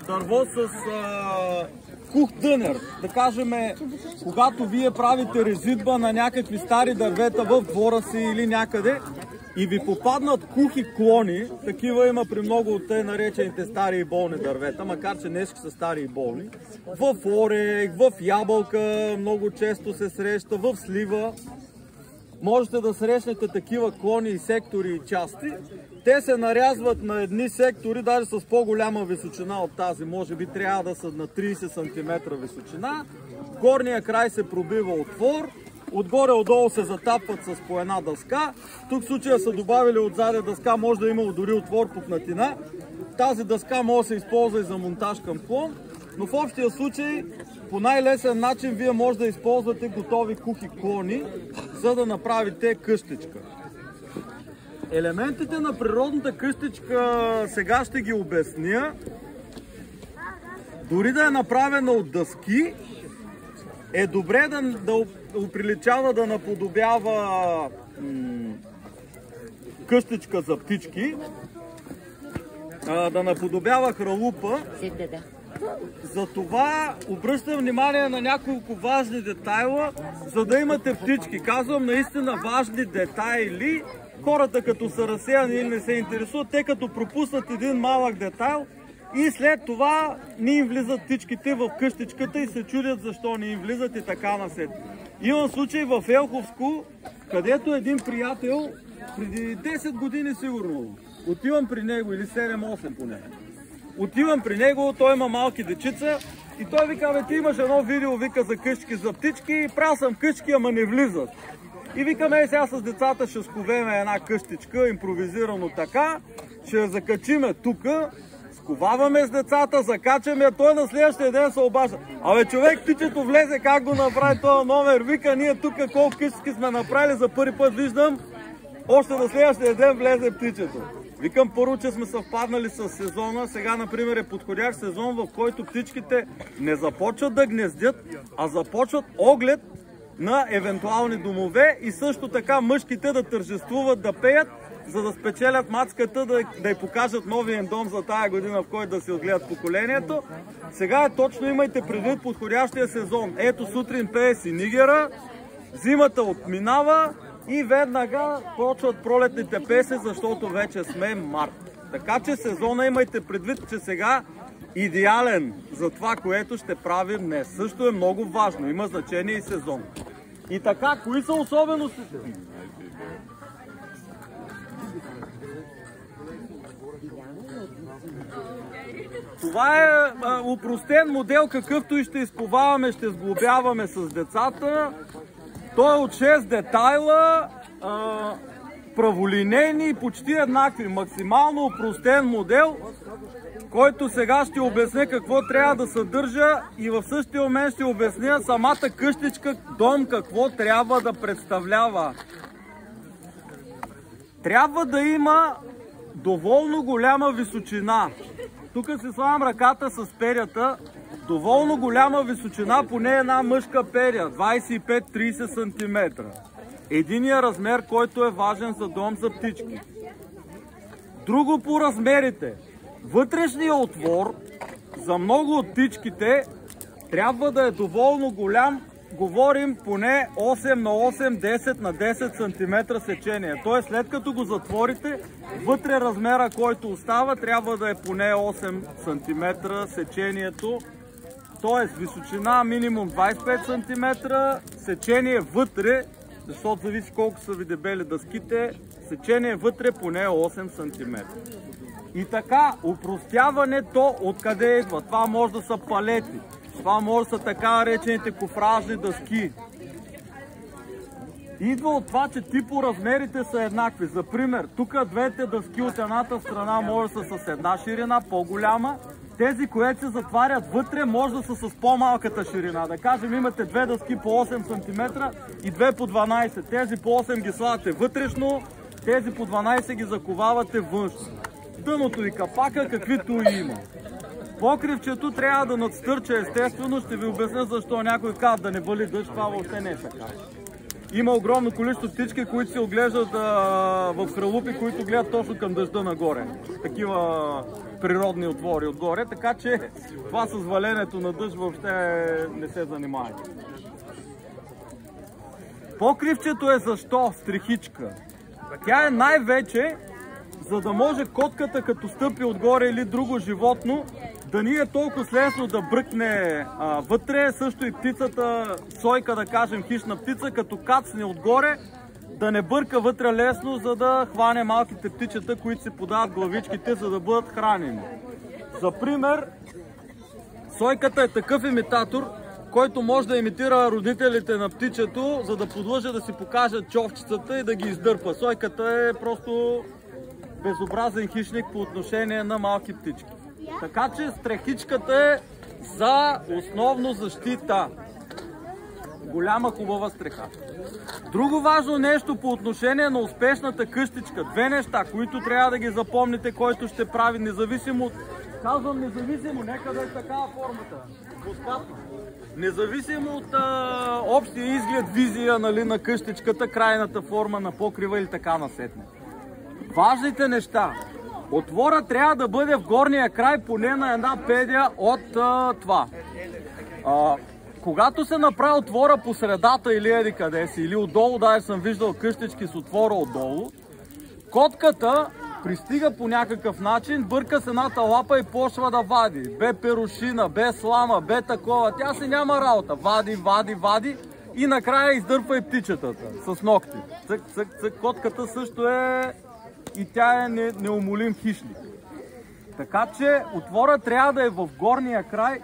Дърво с кух дънер. Да кажем, когато вие правите резидба на някакви стари дървета в двора си или някъде и ви попаднат кухи клони, такива има при много от те наречените стари и болни дървета, макар че днес са стари и болни, в орех, в ябълка много често се среща, в слива. Можете да срещнете такива клони и сектори и части. Те се нарязват на едни сектори, даже с по-голяма височина от тази. Може би трябва да са на 30 см височина. В горния край се пробива отвор. Отгоре-отдолу се затапват с по една дъска. Тук в случая са добавили отзаде дъска, може да има дори отвор пукнатина. Тази дъска може да се използва и за монтаж към клон. Но в общия случай, по най-лесен начин, вие може да използвате готови кухи клони, за да направите къщичка. Елементите на природната къщичка сега ще ги обясня. Дори да е направена от дъски, е добре да оприличава, да наподобява къщичка за птички, да наподобява хралупа. Затова обръщам внимание на няколко важни детайла, за да имате птички. Казвам наистина важни детайли. Хората като са разсеяни или не се интересуват, те като пропуснат един малък детайл и след това не им влизат птичките в къщичката и се чудят защо не им влизат и така насет. Имам случай в Елховско, където един приятел преди 10 години сигурно отивам при него, или 7-8 поне. Отивам при него, той има малки дечица и той вика: бе, ти имаш едно видео, вика, за къщички за птички, правил съм къщички, ама не влизат. И викаме, сега с децата ще сковеме една къщичка, импровизирано така, ще я закачиме тука, сковаваме с децата, закачаме, той на следващия ден се обажда: абе, човек, птичето влезе, как го направи този номер? Вика, ние тук колко къщички сме направили, за първи път виждам, още на следващия ден влезе птичето. Викам, първо, че сме съвпаднали с сезона. Сега, например, е подходящ сезон, в който птичките не започват да гнездят, а започват оглед на евентуални домове и също така мъжките да тържествуват, да пеят, за да спечелят мацката, да й покажат новия им дом за тая година, в който да си отгледат поколението. Сега е точно, имайте предвид подходящия сезон. Ето, сутрин пее си нигера, зимата отминава и веднага почват пролетните песни, защото вече сме март. Така че сезона имайте предвид, че сега идеален за това, което ще правим днес. Също е много важно, има значение и сезон. И така, кои са особеностите? Това е упростен модел, какъвто и ще изковаваме, ще сглобяваме с децата. Той е от 6 детайла, праволинейни и почти еднакви. Максимално упростен модел, който сега ще обясня какво трябва да съдържа и в същия момент ще обясня самата къщичка, дом, какво трябва да представлява. Трябва да има доволно голяма височина. Тук си слагам ръката с перията. Доволно голяма височина, поне една мъжка перия, 25-30 см. Единият размер, който е важен за дом за птички. Друго по размерите. Вътрешният отвор за много от птичките трябва да е доволно голям. Говорим поне 8 на 8, 10 на 10 см сечение. Т.е. след като го затворите, вътре размера, който остава, трябва да е поне 8 см сечението. Т.е. височина минимум 25 см, сечение вътре, защото зависи колко са ви дебели дъските, сечение вътре поне 8 см. И така, упростяването откъде идва? Това може да са палети, това може да са така наречените кофражни дъски. Идва от това, че типо размерите са еднакви. За пример, тук двете дъски от едната страна може да са с една ширина, по-голяма. Тези, които се затварят вътре, може да са с по-малката ширина. Да кажем, имате две дъски по 8 см и две по 12. Тези по 8 ги слагате вътрешно, тези по 12 ги заковавате външно. Дъното и капака, каквито и има. Покривчето трябва да надстърча естествено. Ще ви обясня защо. Някой казва да не вали дъжд, това въобще не е така. Има огромно количество птички, които се оглеждат в хралупи, които гледат точно към дъжда нагоре. Такива природни отвори отгоре, така че това с валенето на дъжд въобще не се занимава. Покривчето е защо? Стрехичка. Тя е най-вече, за да може котката, като стъпи отгоре или друго животно, да ни е толкова лесно да бръкне вътре. Също и птицата, сойка, да кажем, хищна птица, като кацне отгоре, да не бърка вътре лесно, за да хване малките птичета, които се подават главичките, за да бъдат хранени. За пример, сойката е такъв имитатор, който може да имитира родителите на птичето, за да подлъжа да си покажат човчицата и да ги издърпа. Сойката е просто безобразен хищник по отношение на малки птички. Така че стрехичката е за основно защита. Голяма хубава стреха. Друго важно нещо по отношение на успешната къщичка. Две неща, които трябва да ги запомните, който ще прави независимо от... Казвам независимо, нека да е такава формата. Двускатна. Независимо от общия изглед, визия, нали, на къщичката, крайната форма на покрива или така насетне. Важните неща. Отвора трябва да бъде в горния край поне на една педия от това. Когато се направи отвора по средата или еди къде си, или отдолу, даже съм виждал къщички с отвора отдолу, котката пристига по някакъв начин, бърка с едната лапа и почва да вади. Бе перушина, бе слама, бе такова. Тя си няма работа. Вади и накрая издърпва и птичетата с ногти. Цък. Котката също е и тя е неумолим хищник. Така че отвора трябва да е в горния край,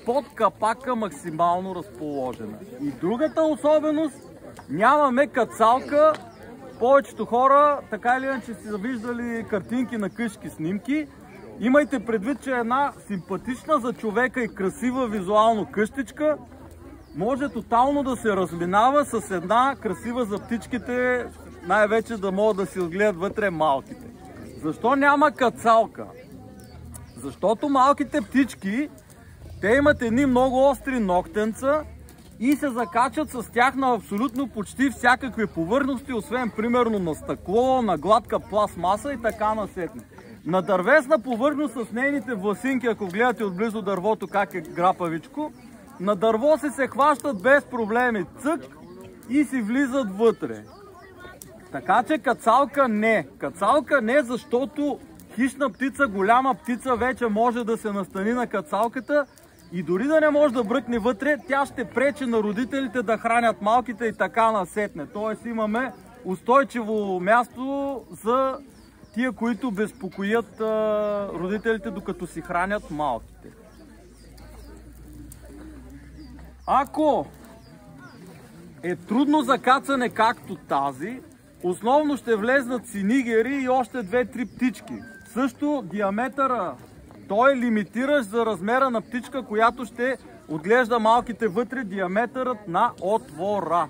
под капака максимално разположена. И другата особеност, нямаме кацалка. Повечето хора, така или иначе, си завиждали картинки на къщи снимки. Имайте предвид, че една симпатична за човека и красива визуално къщичка може тотално да се разминава с една красива за птичките, най-вече да могат да си отгледат вътре малките. Защо няма кацалка? Защото малките птички, те имат едни много остри ногтенца и се закачат с тях на абсолютно почти всякакви повърхности, освен примерно на стъкло, на гладка пластмаса и така насетне. На дървесна повърхност с нейните власинки, ако гледате отблизо дървото как е грапавичко, на дърво се хващат без проблеми, цък, и си влизат вътре. Така че кацалка не. Кацалка не, защото хищна птица, голяма птица вече може да се настани на кацалката и дори да не може да бръкне вътре, тя ще пречи на родителите да хранят малките и така насетне. Тоест имаме устойчиво място за тия, които безпокоят родителите, докато си хранят малките. Ако е трудно за кацане както тази, основно ще влезнат синигери и още 2-3 птички. Също диаметъра, той е лимитиращ за размера на птичка, която ще отглежда малките вътре, диаметърът на отвора.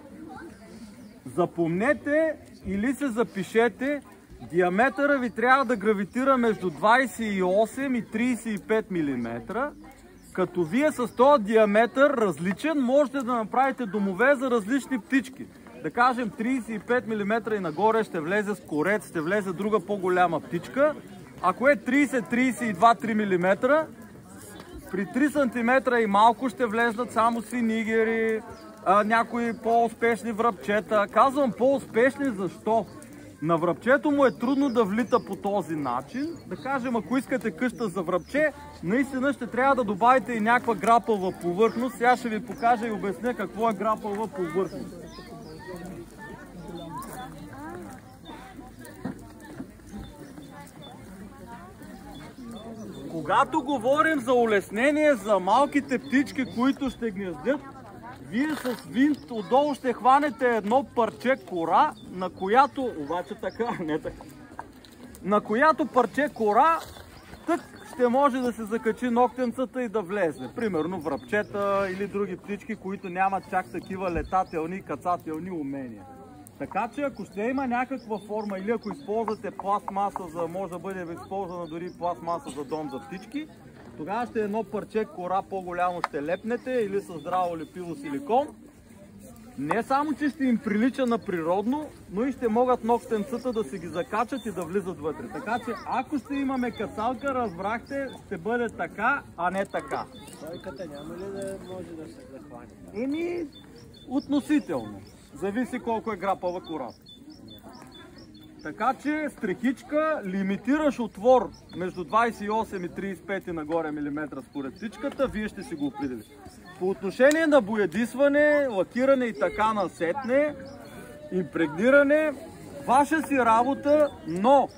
Запомнете или се запишете, диаметъра ви трябва да гравитира между 28 и 35 мм. Като вие с този диаметър различен, можете да направите домове за различни птички. Да кажем 35 мм и нагоре ще влезе скорец, ще влезе друга по-голяма птичка. Ако е 30-32-3 мм, при 3 см и малко ще влезнат само синигери, някои по-успешни врабчета. Казвам по-успешни, защо? На врабчето му е трудно да влита по този начин. Да кажем, ако искате къща за врабче, наистина ще трябва да добавите и някаква грапава повърхност. Сега ще ви покажа и обясня какво е грапава повърхност. Когато говорим за улеснение за малките птички, които ще гнездят, вие с винт отдолу ще хванете едно парче кора, на която, обаче така, не така, на която парче кора, тък ще може да се закачи ногтенцата и да влезе. Примерно врабчета или други птички, които нямат чак такива летателни и кацателни умения. Така че ако ще има някаква форма или ако използвате пластмаса, за може да бъде използвана дори пластмаса за дом за птички, тогава ще едно парче кора по-голямо ще лепнете или с здраво лепило силикон Не само, че ще им прилича на природно, но и ще могат ногтенцата да си ги закачат и да влизат вътре. Така че, ако ще имаме кацалка, разбрахте, ще бъде така, а не така. Тройката няма ли да може да се захване? Еми, относително. Зависи колко е грапава кората. Така че стрехичка, лимитираш отвор между 28 и 35 нагоре милиметра според птичката, вие ще си го определите. По отношение на боядисване, лакиране и така насетне, импрегниране, ваша си работа, но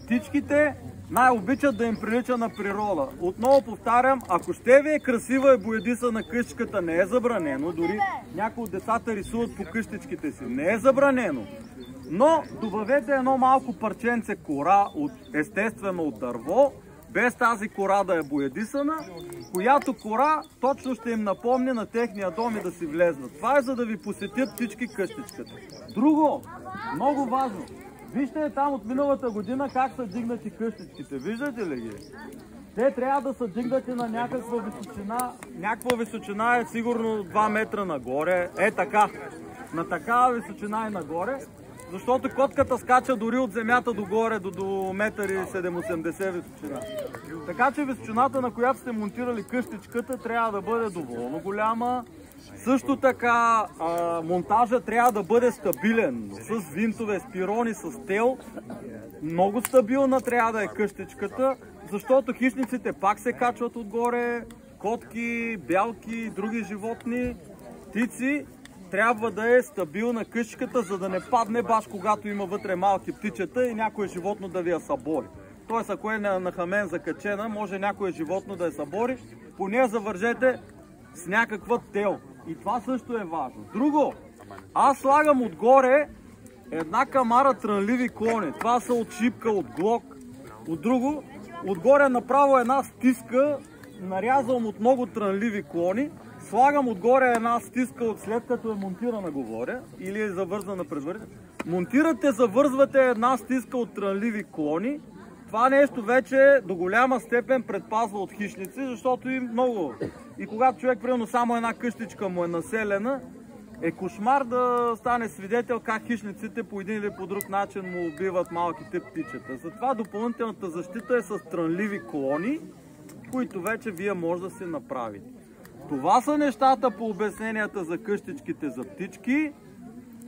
птичките най-обичат да им прилича на природа. Отново повтарям, ако ще ви е красива и боядисана къщичката, не е забранено, дори някои от децата рисуват по къщичките си, не е забранено. Но добавете едно малко парченце кора, естествено от дърво, без тази кора да е боядисана, която кора точно ще им напомни на техния дом и да си влезнат. Това е за да ви посетят всички къщичката. Друго, много важно, вижте там от миналата година как са дигнати къщичките. Виждате ли ги? Те трябва да са дигнати на някаква височина. Някаква височина е сигурно 2 метра нагоре. Е така. На такава височина е нагоре. Защото котката скача дори от земята догоре до 1,70 м височина. Така че височината, на която сте монтирали къщичката, трябва да бъде доволно голяма. Също така монтажа трябва да бъде стабилен, с винтове, спирони, с тел. Много стабилна трябва да е къщичката, защото хищниците пак се качват отгоре, котки, бялки и други животни, птици. Трябва да е стабилна къщичката, за да не падне баш когато има вътре малки птичета и някое животно да ви я събори. Тоест, ако е нахамен закачена, може някое животно да я събори, поне я завържете с някаква тел. И това също е важно. Друго, аз слагам отгоре една камара трънливи клони. Това са от шипка, от глок, от друго. Отгоре направо една стиска, нарязвам от много трънливи клони. Слагам отгоре една стиска от след като е монтирана, говоря, или е завързана предварително. Монтирате, завързвате една стиска от трънливи клони. Това нещо вече до голяма степен предпазва от хищници, защото им много. И когато човек, примерно, само една къщичка му е населена, е кошмар да стане свидетел как хищниците по един или по друг начин му убиват малките птичета. Затова допълнителната защита е с трънливи клони, които вече вие може да си направите. Това са нещата по обясненията за къщичките за птички.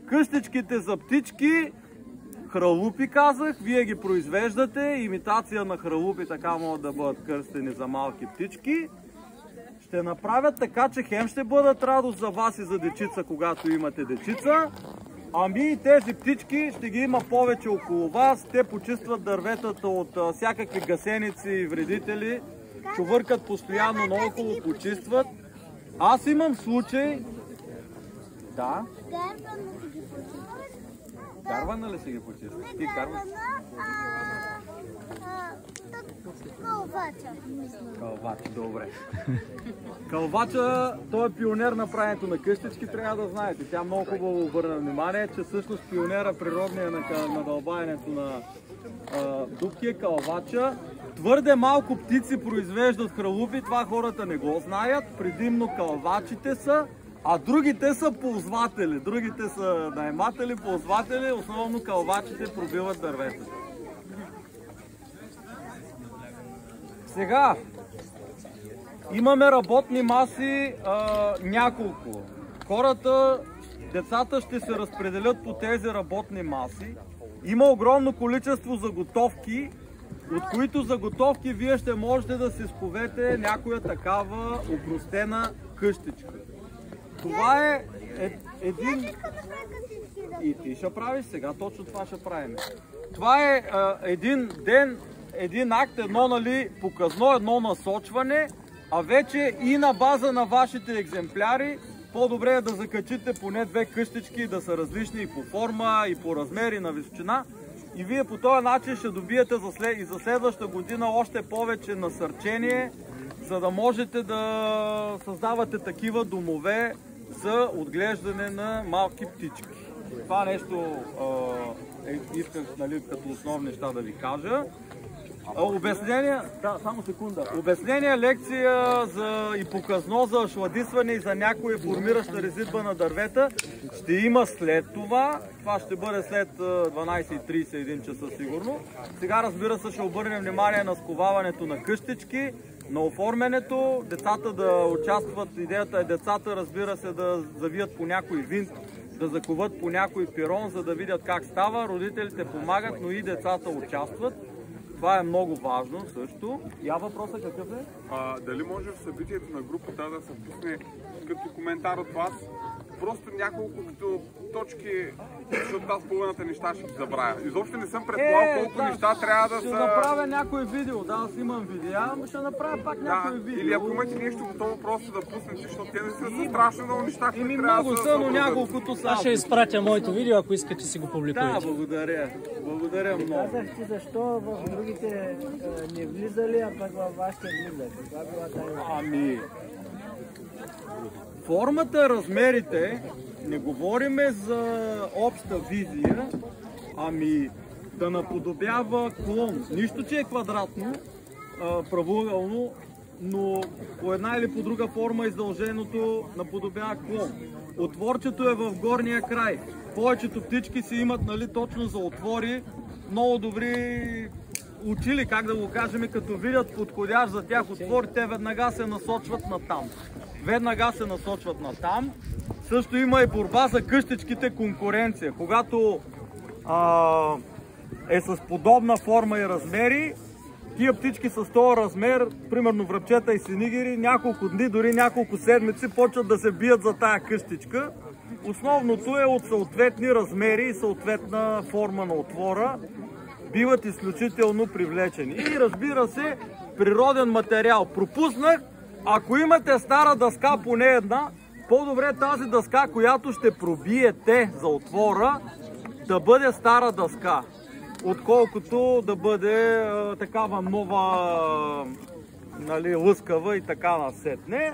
Къщичките за птички, хралупи казах, вие ги произвеждате, имитация на хралупи, така могат да бъдат кръстени за малки птички. Ще направят така, че хем ще бъдат радост за вас и за дечица, когато имате дечица. Ами и тези птички ще ги има повече около вас. Те почистват дърветата от всякакви гасеници и вредители. Чувъркат постоянно наоколо, почистват. Аз имам случай... Да? Карвана ли си ги почиства? Ти карвана? Кълвача. Кълвача, добре. Кълвача, той е пионер на правенето на къщички, трябва да знаете. Тя много хубаво обърна внимание, че всъщност пионера природния на дълбаенето на дупки е кълвача. Твърде малко птици произвеждат хралупи, това хората не го знаят. Предимно кълвачите са, а другите са ползватели. Другите са наематели, ползватели, основно кълвачите пробиват дърветата. Сега, имаме работни маси няколко. Хората, децата ще се разпределят по тези работни маси. Има огромно количество заготовки, от които заготовки вие ще можете да си сковете някоя такава опростена къщичка. Това е един... И ти ще правиш сега, точно това ще правим. Това е един ден, един акт, едно показно, едно насочване, а вече и на база на вашите екземпляри, по-добре е да закачите поне 2 къщички, да са различни и по форма, и по размер, и на височина. И вие по този начин ще добиете и за следващата година още повече насърчение, за да можете да създавате такива домове за отглеждане на малки птички. Това нещо исках като основни неща да ви кажа. Обяснение, да, само секунда. Обяснение, лекция и показно за шладисване и за някоя формираща резидба на дървета ще има след това. Това ще бъде след 12:31 часа сигурно. Сега, разбира се, ще обърнем внимание на сковаването на къщички, на оформянето, децата да участват. Идеята е децата, разбира се, да завият по някой винт, да заковат по някой пирон, за да видят как става. Родителите помагат, но и децата участват. Това е много важно също. Въпросът какъв е? Дали може в събитието на групата да се пусне като коментар от вас просто няколко като точки, защото аз половината неща ще ги забравя. Изобщо не съм предполагал колко неща трябва да са... Ще направя някое видео, аз имам видеа, но ще направя пак някое видео. Или ако имате нещо готово, просто да пуснете, защото те не са страшно много неща, които трябва много да са, но няколкото са. Аз ще изпратя моето видео, ако искате си го публикуете. Да, благодаря. Благодаря много. Казахте защо в другите не влизали, а пък във вашите влизали. Това била тайна. Формата, размерите, не говориме за обща визия, да наподобява клон. Нищо, че е квадратно, правоъгълно, но по една или по друга форма издълженото наподобява клон. Отворчето е в горния край. Повечето птички си имат, точно за отвори, много добри учили, как да го кажем, като видят подходящ за тях отвор, те веднага се насочват натам. Също има и борба за къщичките, конкуренция. Когато е с подобна форма и размери, тия птички с този размер, примерно връбчета и синигири, няколко дни, дори няколко седмици почват да се бият за тая къщичка. Основното е от съответни размери и съответна форма на отвора. Биват изключително привлечени. И разбира се, природен материал. Пропуснах, ако имате стара дъска, поне една, по-добре тази дъска, която ще пробиете за отвора, да бъде стара дъска, отколкото да бъде такава нова, лъскава и така насетне.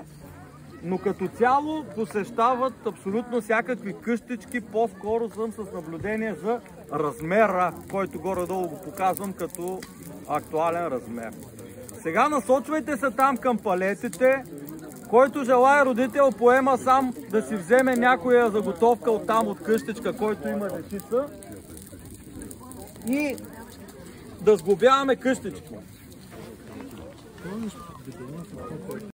Но като цяло посещават абсолютно всякакви къщички, по-скоро съм с наблюдение за размера, който горе-долу го показвам като актуален размер. Сега насочвайте се там към палетите. Който желая родител, поема сам да си вземе някоя заготовка от къщичка, който има дечица, и да сглобяваме къщички.